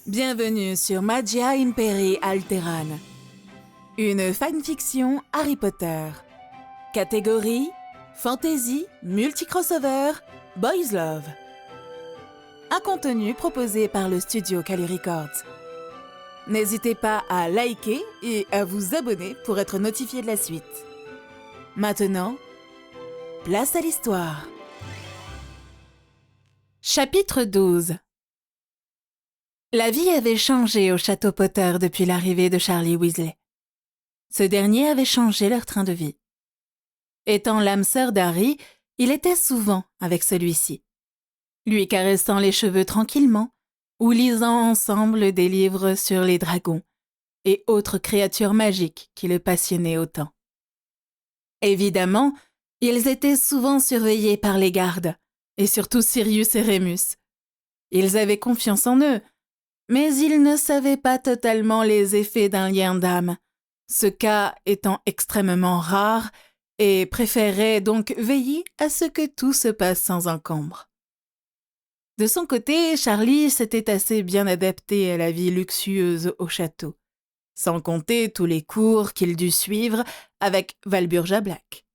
Bienvenue sur Magia Imperii Alteran, une fanfiction Harry Potter. Catégorie Fantasy, Multi-Crossover, Boys Love. Un contenu proposé par le studio Kali Records. N'hésitez pas à liker et à vous abonner pour être notifié de la suite. Maintenant, place à l'histoire. Chapitre 12. La vie avait changé au château Potter depuis l'arrivée de Charlie Weasley. Ce dernier avait changé leur train de vie. Étant l'âme sœur d'Harry, il était souvent avec celui-ci, lui caressant les cheveux tranquillement ou lisant ensemble des livres sur les dragons et autres créatures magiques qui le passionnaient autant. Évidemment, ils étaient souvent surveillés par les gardes, et surtout Sirius et Rémus. Ils avaient confiance en eux, mais ils ne savaient pas totalement les effets d'un lien d'âme, ce cas étant extrêmement rare, et préféraient donc veiller à ce que tout se passe sans encombre. De son côté, Charlie s'était assez bien adapté à la vie luxueuse au château, sans compter tous les cours qu'il dut suivre avec Walburga Black.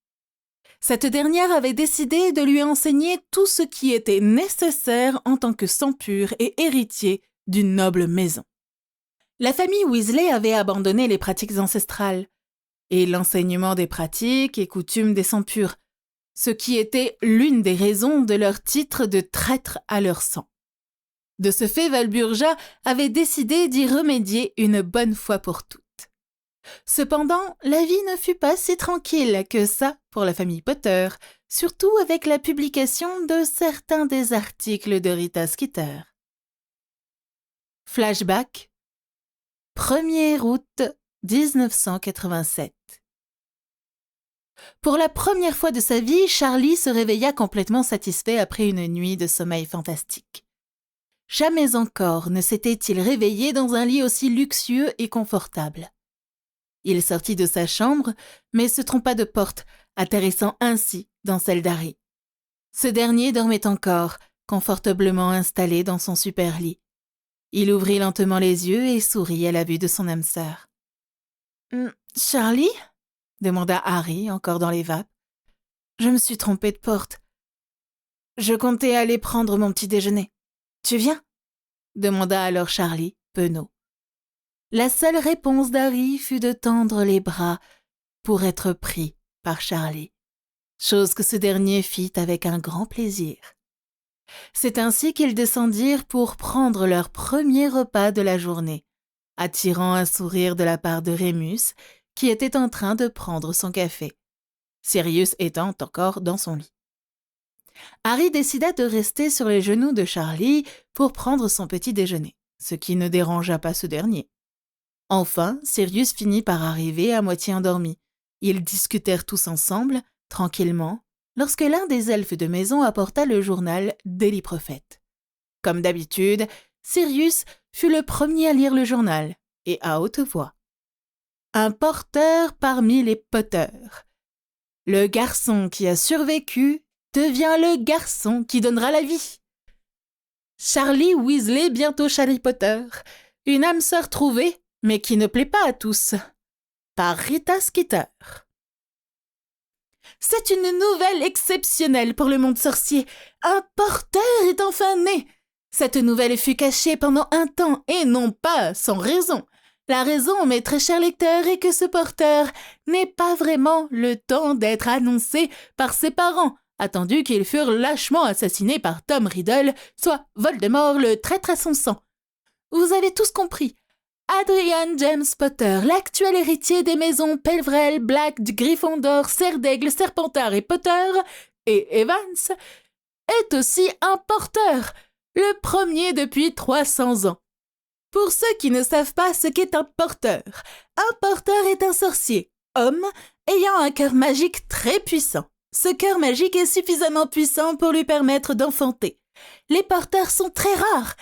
Cette dernière avait décidé de lui enseigner tout ce qui était nécessaire en tant que sang pur et héritier d'une noble maison. La famille Weasley avait abandonné les pratiques ancestrales et l'enseignement des pratiques et coutumes des sangs purs, ce qui était l'une des raisons de leur titre de traître à leur sang. De ce fait, Walburga avait décidé d'y remédier une bonne fois pour toutes. Cependant, la vie ne fut pas si tranquille que ça pour la famille Potter, surtout avec la publication de certains des articles de Rita Skeeter. Flashback 1er août 1987. Pour la première fois de sa vie, Charlie se réveilla complètement satisfait après une nuit de sommeil fantastique. Jamais encore ne s'était-il réveillé dans un lit aussi luxueux et confortable. Il sortit de sa chambre, mais se trompa de porte, atterrissant ainsi dans celle d'Harry. Ce dernier dormait encore, confortablement installé dans son super lit. Il ouvrit lentement les yeux et sourit à la vue de son âme sœur. « Charlie ?» demanda Harry, encore dans les vapes. « Je me suis trompé de porte. Je comptais aller prendre mon petit déjeuner. Tu viens ?» demanda alors Charlie, penaud. La seule réponse d'Harry fut de tendre les bras pour être pris par Charlie, chose que ce dernier fit avec un grand plaisir. C'est ainsi qu'ils descendirent pour prendre leur premier repas de la journée, attirant un sourire de la part de Rémus, qui était en train de prendre son café, Sirius étant encore dans son lit. Harry décida de rester sur les genoux de Charlie pour prendre son petit déjeuner, ce qui ne dérangea pas ce dernier. Enfin, Sirius finit par arriver à moitié endormi. Ils discutèrent tous ensemble, tranquillement, lorsque l'un des elfes de maison apporta le journal Daily Prophet. Comme d'habitude, Sirius fut le premier à lire le journal, et à haute voix. Un porteur parmi les Potters. Le garçon qui a survécu devient le garçon qui donnera la vie. Charlie Weasley, bientôt Charlie Potter. Une âme sœur trouvée, mais qui ne plaît pas à tous. Par Rita Skeeter. C'est une nouvelle exceptionnelle pour le monde sorcier. Un porteur est enfin né. Cette nouvelle fut cachée pendant un temps et non pas sans raison. La raison, mes très chers lecteurs, est que ce porteur n'ait pas vraiment le temps d'être annoncé par ses parents, attendu qu'ils furent lâchement assassinés par Tom Riddle, soit Voldemort le traître à son sang. Vous avez tous compris. Adrian James Potter, l'actuel héritier des maisons Peverell, Black, Gryffondor, Serre d'Aigle, Serpentard et Potter, et Evans, est aussi un porteur, le premier depuis 300 ans. Pour ceux qui ne savent pas ce qu'est un porteur est un sorcier, homme, ayant un cœur magique très puissant. Ce cœur magique est suffisamment puissant pour lui permettre d'enfanter. Les porteurs sont très rares.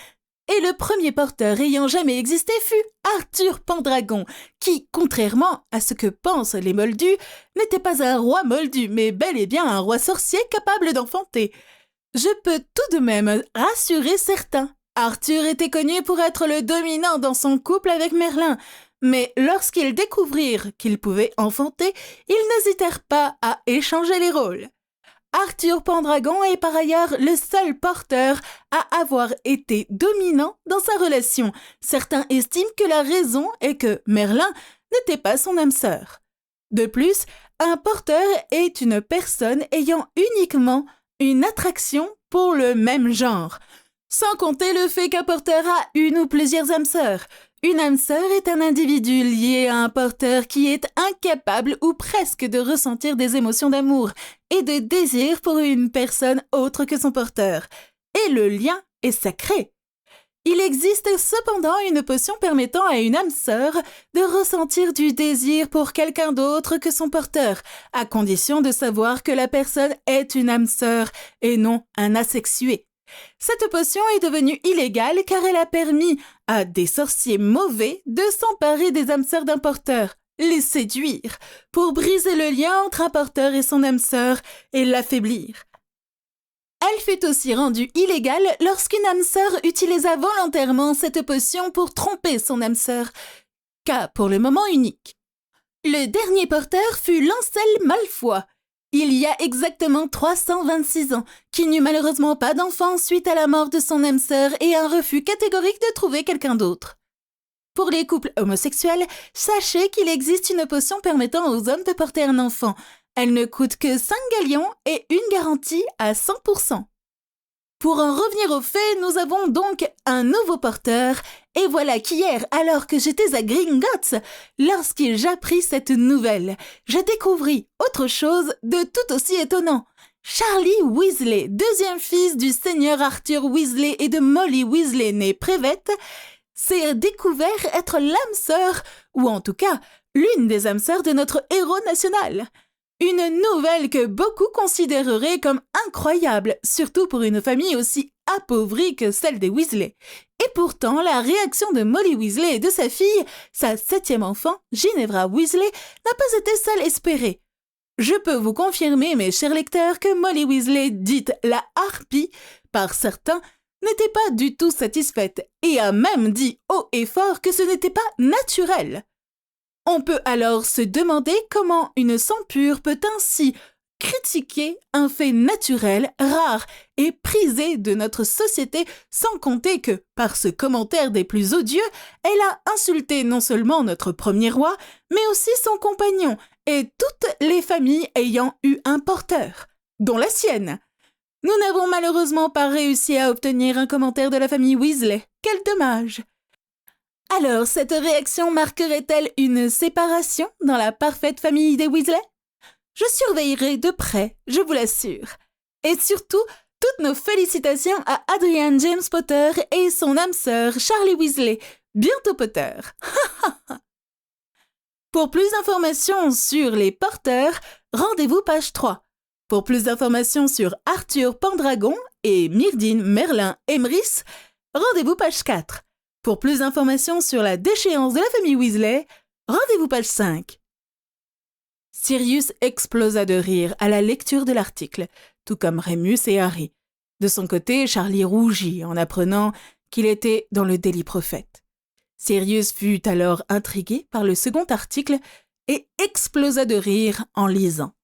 Et le premier porteur ayant jamais existé fut Arthur Pendragon, qui, contrairement à ce que pensent les moldus, n'était pas un roi moldu, mais bel et bien un roi sorcier capable d'enfanter. Je peux tout de même rassurer certains. Arthur était connu pour être le dominant dans son couple avec Merlin, mais lorsqu'ils découvrirent qu'ils pouvaient enfanter, ils n'hésitèrent pas à échanger les rôles. Arthur Pendragon est par ailleurs le seul porteur à avoir été dominant dans sa relation. Certains estiment que la raison est que Merlin n'était pas son âme sœur. De plus, un porteur est une personne ayant uniquement une attraction pour le même genre. Sans compter le fait qu'un porteur a une ou plusieurs âmes sœurs. Une âme sœur est un individu lié à un porteur qui est incapable ou presque de ressentir des émotions d'amour et de désir pour une personne autre que son porteur. Et le lien est sacré. Il existe cependant une potion permettant à une âme sœur de ressentir du désir pour quelqu'un d'autre que son porteur, à condition de savoir que la personne est une âme sœur et non un asexué. Cette potion est devenue illégale car elle a permis à des sorciers mauvais de s'emparer des âmes sœurs d'un porteur, les séduire, pour briser le lien entre un porteur et son âme sœur et l'affaiblir. Elle fut aussi rendue illégale lorsqu'une âme sœur utilisa volontairement cette potion pour tromper son âme sœur, cas pour le moment unique. Le dernier porteur fut Lancel Malfoy, il y a exactement 326 ans, qui n'eut malheureusement pas d'enfant suite à la mort de son âme sœur et un refus catégorique de trouver quelqu'un d'autre. Pour les couples homosexuels, sachez qu'il existe une potion permettant aux hommes de porter un enfant. Elle ne coûte que 5 galions et une garantie à 100%. Pour en revenir aux faits, nous avons donc un nouveau porteur, et voilà qu'hier, alors que j'étais à Gringotts, lorsque j'appris cette nouvelle, je découvris autre chose de tout aussi étonnant. Charlie Weasley, deuxième fils du seigneur Arthur Weasley et de Molly Weasley née Prévette, s'est découvert être l'âme sœur, ou en tout cas, l'une des âmes sœurs de notre héros national. Une nouvelle que beaucoup considéreraient comme incroyable, surtout pour une famille aussi appauvrie que celle des Weasley. Et pourtant, la réaction de Molly Weasley et de sa fille, sa 7e enfant, Ginevra Weasley, n'a pas été celle espérée. Je peux vous confirmer, mes chers lecteurs, que Molly Weasley, dite la harpie par certains, n'était pas du tout satisfaite et a même dit haut et fort que ce n'était pas naturel. On peut alors se demander comment une sang pure peut ainsi critiquer un fait naturel, rare et prisé de notre société, sans compter que, par ce commentaire des plus odieux, elle a insulté non seulement notre premier roi, mais aussi son compagnon et toutes les familles ayant eu un porteur, dont la sienne. Nous n'avons malheureusement pas réussi à obtenir un commentaire de la famille Weasley. Quel dommage! Alors, cette réaction marquerait-elle une séparation dans la parfaite famille des Weasley? Je surveillerai de près, je vous l'assure. Et surtout, toutes nos félicitations à Adrian James Potter et son âme sœur Charlie Weasley, bientôt Potter. Pour plus d'informations sur les porteurs, rendez-vous page 3. Pour plus d'informations sur Arthur Pendragon et Myrdine Merlin Emrys, rendez-vous page 4. Pour plus d'informations sur la déchéance de la famille Weasley, rendez-vous page 5. Sirius explosa de rire à la lecture de l'article, tout comme Rémus et Harry. De son côté, Charlie rougit en apprenant qu'il était dans le délit prophète. Sirius fut alors intrigué par le second article et explosa de rire en lisant.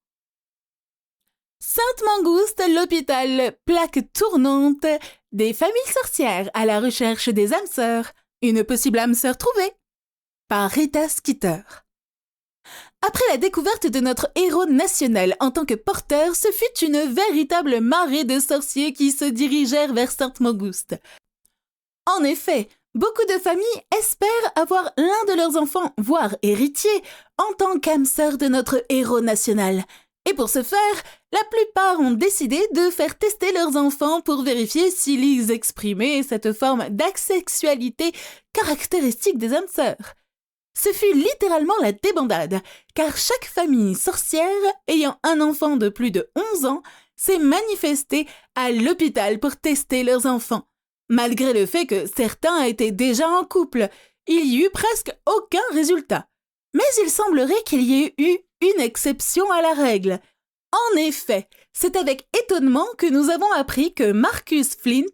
Sainte Mangouste, l'hôpital plaque tournante des familles sorcières à la recherche des âmes sœurs. Une possible âme sœur trouvée. Par Rita Skeeter. Après la découverte de notre héros national en tant que porteur, ce fut une véritable marée de sorciers qui se dirigèrent vers Sainte Mangouste. En effet, beaucoup de familles espèrent avoir l'un de leurs enfants, voire héritier, en tant qu'âme sœur de notre héros national. Et pour ce faire, la plupart ont décidé de faire tester leurs enfants pour vérifier s'ils exprimaient cette forme d'asexualité caractéristique des âmes sœurs. Ce fut littéralement la débandade, car chaque famille sorcière ayant un enfant de plus de 11 ans s'est manifestée à l'hôpital pour tester leurs enfants. Malgré le fait que certains étaient déjà en couple, il y eut presque aucun résultat. Mais il semblerait qu'il y ait eu une exception à la règle. En effet, c'est avec étonnement que nous avons appris que Marcus Flint,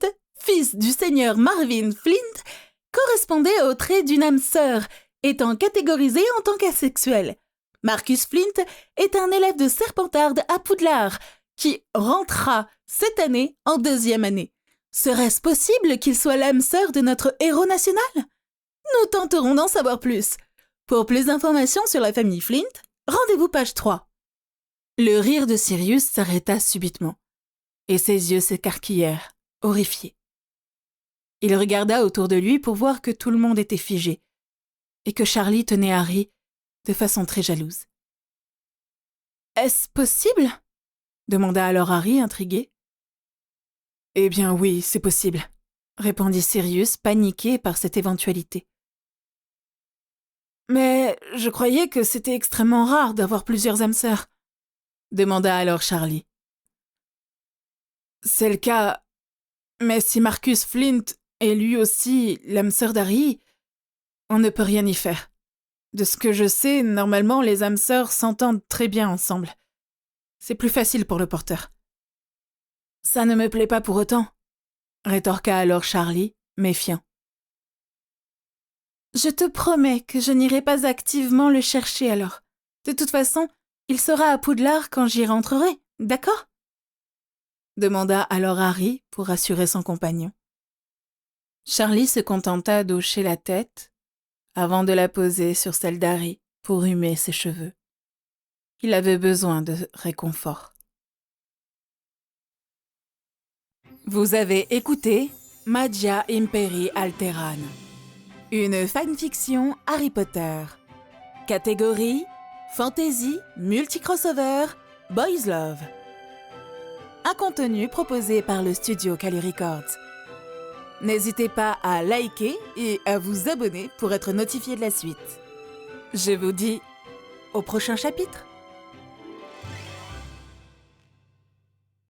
fils du seigneur Marvin Flint, correspondait au trait d'une âme sœur, étant catégorisé en tant qu'asexuel. Marcus Flint est un élève de Serpentard à Poudlard qui rentrera cette année en 2e année. Serait-ce possible qu'il soit l'âme sœur de notre héros national? Nous tenterons d'en savoir plus. Pour plus d'informations sur la famille Flint, rendez-vous page 3. Le rire de Sirius s'arrêta subitement, et ses yeux s'écarquillèrent, horrifiés. Il regarda autour de lui pour voir que tout le monde était figé, et que Charlie tenait Harry de façon très jalouse. « Est-ce possible ?» demanda alors Harry, intrigué. « Eh bien oui, c'est possible », répondit Sirius, paniqué par cette éventualité. « Mais je croyais que c'était extrêmement rare d'avoir plusieurs âmes sœurs », demanda alors Charlie. « C'est le cas, mais si Marcus Flint est lui aussi l'âme sœur d'Harry, on ne peut rien y faire. De ce que je sais, normalement, les âmes sœurs s'entendent très bien ensemble. C'est plus facile pour le porteur. »« Ça ne me plaît pas pour autant, » rétorqua alors Charlie, méfiant. « Je te promets que je n'irai pas activement le chercher alors. De toute façon, il sera à Poudlard quand j'y rentrerai, d'accord ?» demanda alors Harry pour rassurer son compagnon. Charlie se contenta d'hocher la tête avant de la poser sur celle d'Harry pour humer ses cheveux. Il avait besoin de réconfort. Vous avez écouté Magia Imperii Alteran, une fanfiction Harry Potter. Catégorie Fantasy, Multicrossover, Boys Love. Un contenu proposé par le studio Kali Records. N'hésitez pas à liker et à vous abonner pour être notifié de la suite. Je vous dis au prochain chapitre.